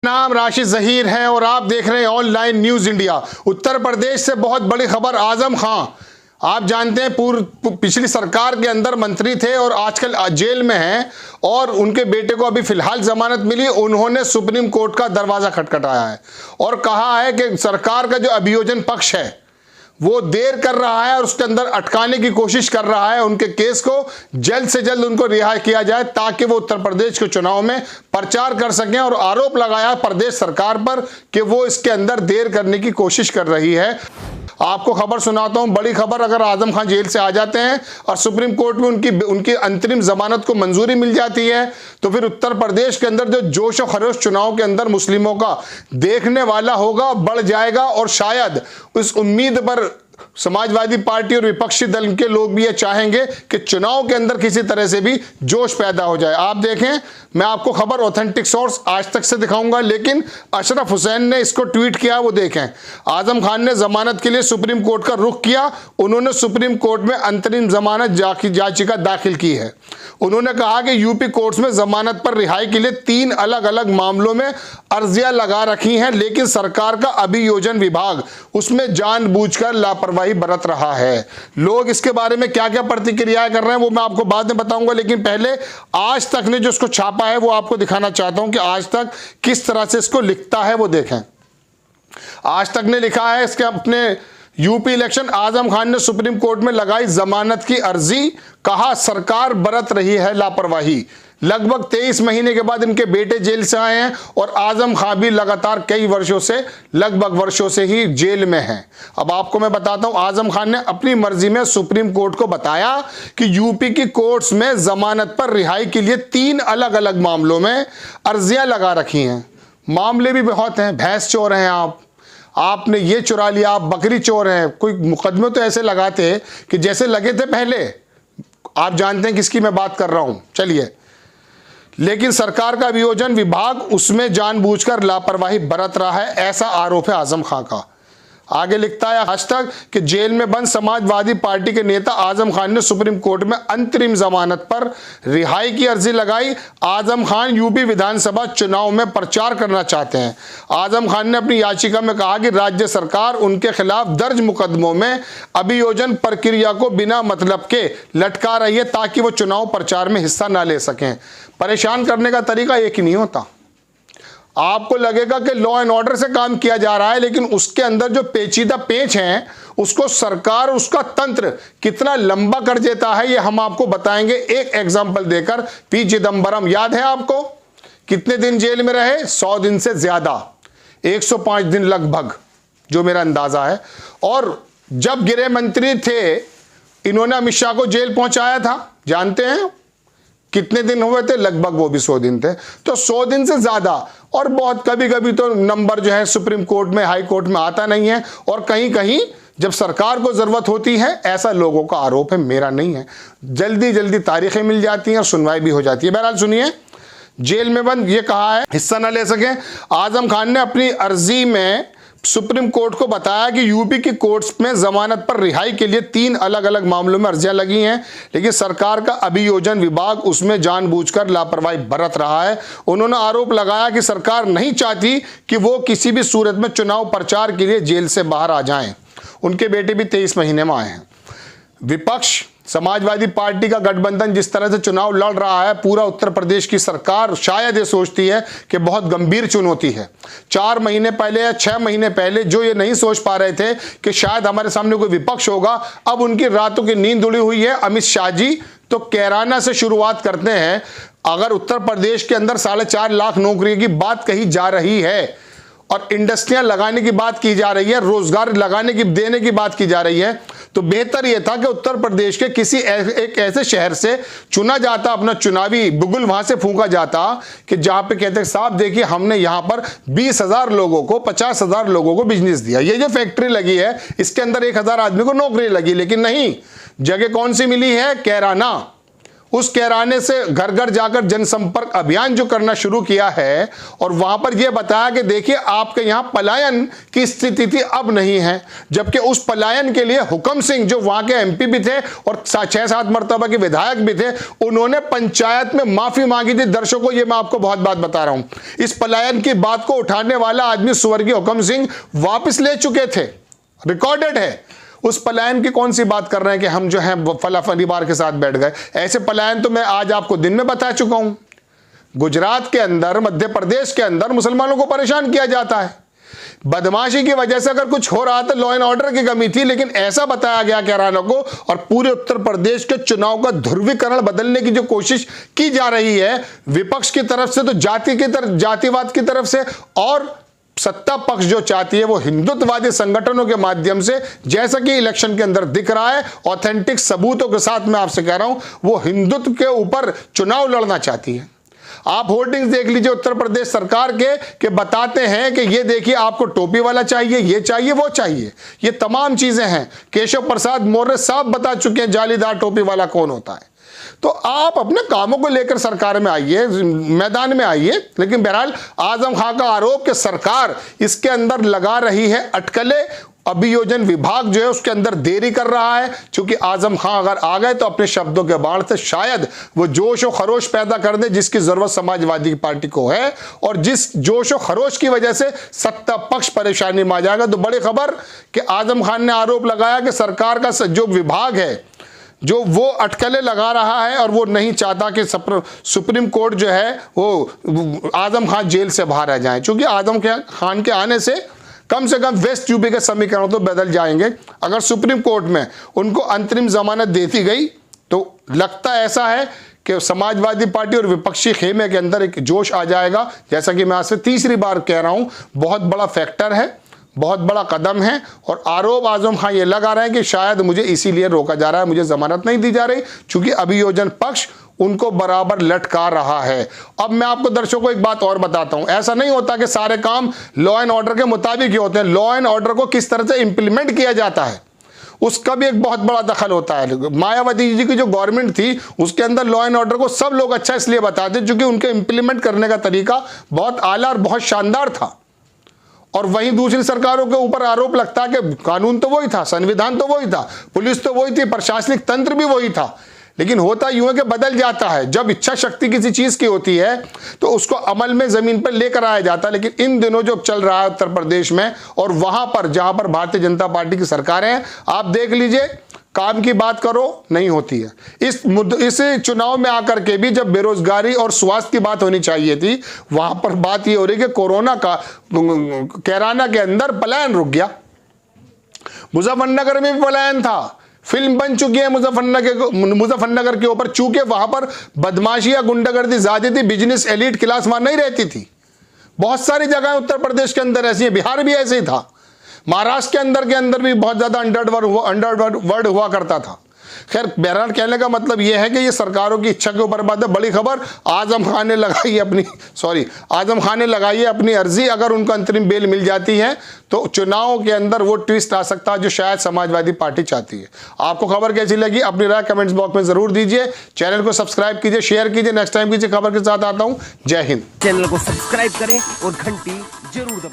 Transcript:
नाम राशिद जहीर है और आप देख रहे हैं online news India. Uttar Pradesh से बहुत बड़ी खबर। आजम खान, आप जानते हैं पिछली सरकार के अंदर मंत्री थे और आजकल जेल में हैं और उनके बेटे को अभी फिलहाल जमानत मिली। उन्होंने सुप्रीम कोर्ट का दरवाजा खटखटाया है और कहा है कि सरकार का जो अभियोजन पक्ष है वो देर कर रहा है और उसके अंदर अटकाने की कोशिश कर रहा है। उनके केस को जल्द से जल्द उनको रिहा किया जाए ताकि वो उत्तर प्रदेश के चुनाव में प्रचार कर सकें। और आरोप लगाया प्रदेश सरकार पर कि वो इसके अंदर देर करने की कोशिश कर रही है। आपको खबर सुनाता हूं, बड़ी खबर। अगर आजम खान जेल से आ जाते हैं और सुप्रीम कोर्ट में उनकी अंतरिम जमानत को मंजूरी मिल जाती है तो फिर उत्तर प्रदेश के अंदर जो जोश और खरोश चुनाव के अंदर मुस्लिमों का देखने वाला होगा बढ़ जाएगा। और शायद इस उम्मीद पर समाजवादी पार्टी और विपक्षी दल के लोग भी ये चाहेंगे कि चुनाव के अंदर किसी तरह से भी जोश पैदा हो जाए। आप देखें, मैं आपको खबर ऑथेंटिक सोर्स आज तक से दिखाऊंगा, लेकिन अशरफ हुसैन ने इसको ट्वीट किया। वो देखें, आजम खान ने जमानत के लिए सुप्रीम कोर्ट का रुख किया। उन्होंने सुप्रीम कोर्ट में अंतरिम जमानत याचिका दाखिल की है। उन्होंने कहा कि यूपी कोर्ट्स में जमानत पर रिहाई के लिए 3 अलग अलग मामलों में अर्जियां लगा रखी हैं, लेकिन सरकार का अभियोजन विभाग उसमें जानबूझकर लापरवाही बरत रहा है। लोग इसके बारे में क्या क्या प्रतिक्रियाएं कर रहे हैं वो मैं आपको बाद में बताऊंगा, लेकिन पहले आज तक ने जो इसको छापा है वो आपको दिखाना चाहता हूं कि आज तक किस तरह से इसको लिखता है। वो देखें, आज तक ने लिखा है इसके अपने यूपी इलेक्शन, आजम खान ने सुप्रीम कोर्ट में लगाई जमानत की अर्जी, कहा सरकार बरत रही है लापरवाही। लगभग 23 महीने के बाद इनके बेटे जेल से आए हैं और आजम खान भी लगातार कई वर्षों से, लगभग वर्षों से ही जेल में हैं। अब आपको मैं बताता हूं, आजम खान ने अपनी मर्जी में सुप्रीम कोर्ट को बताया कि यूपी की कोर्ट्स में जमानत पर रिहाई के लिए 3 अलग अलग मामलों में अर्जियां लगा रखी हैं। मामले भी बहुत हैं, भैंस चोर हैं आपने ये चुरा लिया, आप बकरी चोर हैं। कोई मुकदमे तो ऐसे लगाते कि जैसे लगे थे पहले। आप जानते हैं किसकी मैं बात कर रहा हूं, चलिए। लेकिन सरकार का अभियोजन विभाग उसमें जानबूझकर लापरवाही बरत रहा है, ऐसा आरोप है आजम खान का। आगे लिखता है आज तक कि जेल में बंद समाजवादी पार्टी के नेता आजम खान ने सुप्रीम कोर्ट में अंतरिम जमानत पर रिहाई की अर्जी लगाई। आजम खान यूपी विधानसभा चुनाव में प्रचार करना चाहते हैं। आजम खान ने अपनी याचिका में कहा कि राज्य सरकार उनके खिलाफ दर्ज मुकदमों में अभियोजन प्रक्रिया को बिना मतलब के लटका रही है ताकि वो चुनाव प्रचार में हिस्सा ना ले सकें। परेशान करने का तरीका एक ही नहीं होता। आपको लगेगा कि लॉ एंड ऑर्डर से काम किया जा रहा है, लेकिन उसके अंदर जो पेचीदा पेच हैं उसको सरकार, उसका तंत्र कितना लंबा कर देता है ये हम आपको बताएंगे एक एग्जांपल देकर। पी चिदंबरम याद है आपको, कितने दिन जेल में रहे? 100 दिन से ज्यादा, 105 दिन लगभग, जो मेरा अंदाजा है। और जब गृह मंत्री थे इन्होंने अमित शाह को जेल पहुंचाया था, जानते हैं कितने दिन हुए थे? लगभग वो भी 100 दिन थे। तो 100 दिन से ज्यादा। और बहुत कभी कभी तो नंबर जो है सुप्रीम कोर्ट में, हाई कोर्ट में आता नहीं है, और कहीं कहीं जब सरकार को जरूरत होती है, ऐसा लोगों का आरोप है, मेरा नहीं है, जल्दी जल्दी तारीखें मिल जाती हैं और सुनवाई भी हो जाती है। बहरहाल सुनिए, जेल में बंद ये कहा है हिस्सा न ले सके। आजम खान ने अपनी अर्जी में सुप्रीम कोर्ट को बताया कि यूपी की कोर्ट्स में जमानत पर रिहाई के लिए 3 अलग अलग मामलों में अर्जियां लगी हैं, लेकिन सरकार का अभियोजन विभाग उसमें जानबूझकर लापरवाही बरत रहा है। उन्होंने आरोप लगाया कि सरकार नहीं चाहती कि वो किसी भी सूरत में चुनाव प्रचार के लिए जेल से बाहर आ जाएं। उनके बेटे भी 23 महीने में आए हैं। विपक्ष, समाजवादी पार्टी का गठबंधन जिस तरह से चुनाव लड़ रहा है, पूरा उत्तर प्रदेश की सरकार शायद ये सोचती है कि बहुत गंभीर चुनौती है। 4 महीने पहले या 6 महीने पहले जो ये नहीं सोच पा रहे थे कि शायद हमारे सामने कोई विपक्ष होगा, अब उनकी रातों की नींद उड़ी हुई है। अमित शाह जी तो कैराना से शुरुआत करते हैं। अगर उत्तर प्रदेश के अंदर 4.5 लाख नौकरी की बात कही जा रही है और इंडस्ट्रियां लगाने की बात की जा रही है, रोजगार लगाने की, देने की बात की जा रही है, तो बेहतर यह था कि उत्तर प्रदेश के किसी एक ऐसे शहर से चुना जाता, अपना चुनावी बुगुल वहां से फूंका जाता कि जहां पे कहते साहब देखिए हमने यहां पर 20,000 लोगों को, 50,000 लोगों को बिजनेस दिया, ये जो फैक्ट्री लगी है इसके अंदर 1,000 आदमी को नौकरी लगी। लेकिन नहीं, जगह कौन सी मिली है? कैराना। उस कैराने से घर घर जाकर जनसंपर्क अभियान जो करना शुरू किया है और वहां पर यह बताया कि देखिए आपके यहां पलायन की स्थिति थी, अब नहीं है। जबकि उस पलायन के लिए हुकम सिंह जो वहां के एमपी भी थे और 6-7 मर्तबा के विधायक भी थे, उन्होंने पंचायत में माफी मांगी थी। दर्शकों, ये मैं आपको बहुत बात बता रहा हूं। इस पलायन की बात को उठाने वाला आदमी स्वर्गीय हुकम सिंह वापस ले चुके थे, रिकॉर्डेड है। उस पलायन की कौन सी बात कर रहे हैं कि हम जो है फला परिवार के साथ बैठ गए। ऐसे पलायन तो मैं आज आपको दिन में बता चुका हूं। गुजरात के अंदर, मध्य प्रदेश के अंदर मुसलमानों को परेशान किया जाता है। बदमाशी की वजह से अगर कुछ हो रहा था, लॉ एंड ऑर्डर की कमी थी, लेकिन ऐसा बताया गया कैराना को। और पूरे उत्तर प्रदेश के चुनाव का ध्रुवीकरण बदलने की जो कोशिश की जा रही है विपक्ष की तरफ से, तो जातिवाद की तरफ से, और सत्ता पक्ष जो चाहती है वो हिंदुत्ववादी संगठनों के माध्यम से, जैसा कि इलेक्शन के अंदर दिख रहा है, ऑथेंटिक सबूतों के साथ मैं आपसे कह रहा हूं, वो हिंदुत्व के ऊपर चुनाव लड़ना चाहती है। आप होर्डिंग्स देख लीजिए उत्तर प्रदेश सरकार के बताते हैं कि ये देखिए आपको टोपी वाला चाहिए, ये चाहिए, वो चाहिए। ये तमाम चीजें हैं। केशव प्रसाद मौर्य साहब बता चुके हैं जालीदार टोपी वाला कौन होता है। तो आप अपने कामों को लेकर सरकार में आइए, मैदान में आइए। लेकिन बहरहाल आजम खां का आरोप कि सरकार इसके अंदर लगा रही है अटकलें, अभियोजन विभाग जो है उसके अंदर देरी कर रहा है। क्योंकि आजम खां अगर आ गए तो अपने शब्दों के बाण से शायद वो जोश और खरोश पैदा कर दे जिसकी जरूरत समाजवादी पार्टी को है, और जिस जोश और खरोश की वजह से सत्ता पक्ष परेशानी में आ जाएगा। तो बड़ी खबर कि आजम खान ने आरोप लगाया कि सरकार का जो विभाग है जो वो अटकलें लगा रहा है और वो नहीं चाहता कि सुप्रीम कोर्ट जो है वो आजम खान जेल से बाहर आ जाए। क्योंकि आजम खान के आने से कम वेस्ट यूपी के समीकरण तो बदल जाएंगे। अगर सुप्रीम कोर्ट में उनको अंतरिम जमानत देती गई तो लगता ऐसा है कि समाजवादी पार्टी और विपक्षी खेमे के अंदर एक जोश आ जाएगा। जैसा कि मैं आज से तीसरी बार कह रहा हूं, बहुत बड़ा फैक्टर है, बहुत बड़ा कदम है। और आरोप आजम खान ये लगा रहे हैं कि शायद मुझे इसीलिए रोका जा रहा है, मुझे जमानत नहीं दी जा रही, क्योंकि अभियोजन पक्ष उनको बराबर लटका रहा है। अब मैं आपको दर्शकों को एक बात और बताता हूं, ऐसा नहीं होता कि सारे काम लॉ एंड ऑर्डर के मुताबिक ही होते हैं। लॉ एंड ऑर्डर को किस तरह से इंप्लीमेंट किया जाता है उसका भी एक बहुत बड़ा दखल होता है। मायावती जी की जो गवर्नमेंट थी उसके अंदर लॉ एंड ऑर्डर को सब लोग अच्छा इसलिए बताते क्योंकि उनके इंप्लीमेंट करने का तरीका बहुत आला और बहुत शानदार था। और वहीं दूसरी सरकारों के ऊपर आरोप लगता है कि कानून तो वही था, संविधान तो वही था, पुलिस तो वही थी, प्रशासनिक तंत्र भी वही था। लेकिन होता यूं है कि बदल जाता है। जब इच्छा शक्ति किसी चीज की होती है तो उसको अमल में जमीन पर लेकर आया जाता है। लेकिन इन दिनों जो चल रहा है उत्तर प्रदेश में और वहां पर जहां पर भारतीय जनता पार्टी की सरकारें हैं, आप देख लीजिए, काम की बात करो नहीं होती है। इस चुनाव में आकर के भी जब बेरोजगारी और स्वास्थ्य की बात होनी चाहिए थी, वहां पर बात ये हो रही है कि कोरोना का कैराना के अंदर पलायन रुक गया। मुजफ्फरनगर में भी पलायन था, फिल्म बन चुकी है मुजफ्फरनगर के ऊपर। चूंकि वहां पर बदमाशी या गुंडागर्दी ज्यादा थी, बिजनेस एलीट क्लास वहां नहीं रहती थी। बहुत सारी जगह उत्तर प्रदेश के अंदर ऐसी है, बिहार भी ऐसे ही था, महाराष्ट्र के अंदर भी बहुत ज्यादा अंडरवर्ल्ड हुआ करता था। खैर, बहरहाल कहने का मतलब यह है कि ये सरकारों की इच्छा के ऊपर बात है। बड़ी खबर, आजम खान ने लगाई है अपनी अर्जी। अगर उनको अंतरिम बेल मिल जाती है तो चुनाव के अंदर वो ट्विस्ट आ सकता है जो शायद समाजवादी पार्टी चाहती है। आपको खबर कैसी लगी अपनी राय कमेंट्स बॉक्स में जरूर दीजिए। चैनल को सब्सक्राइब कीजिए, शेयर कीजिए। नेक्स्ट टाइम कीजिए खबर के साथ आता हूं। जय हिंद। चैनल को सब्सक्राइब करें और घंटी जरूर दबाएं।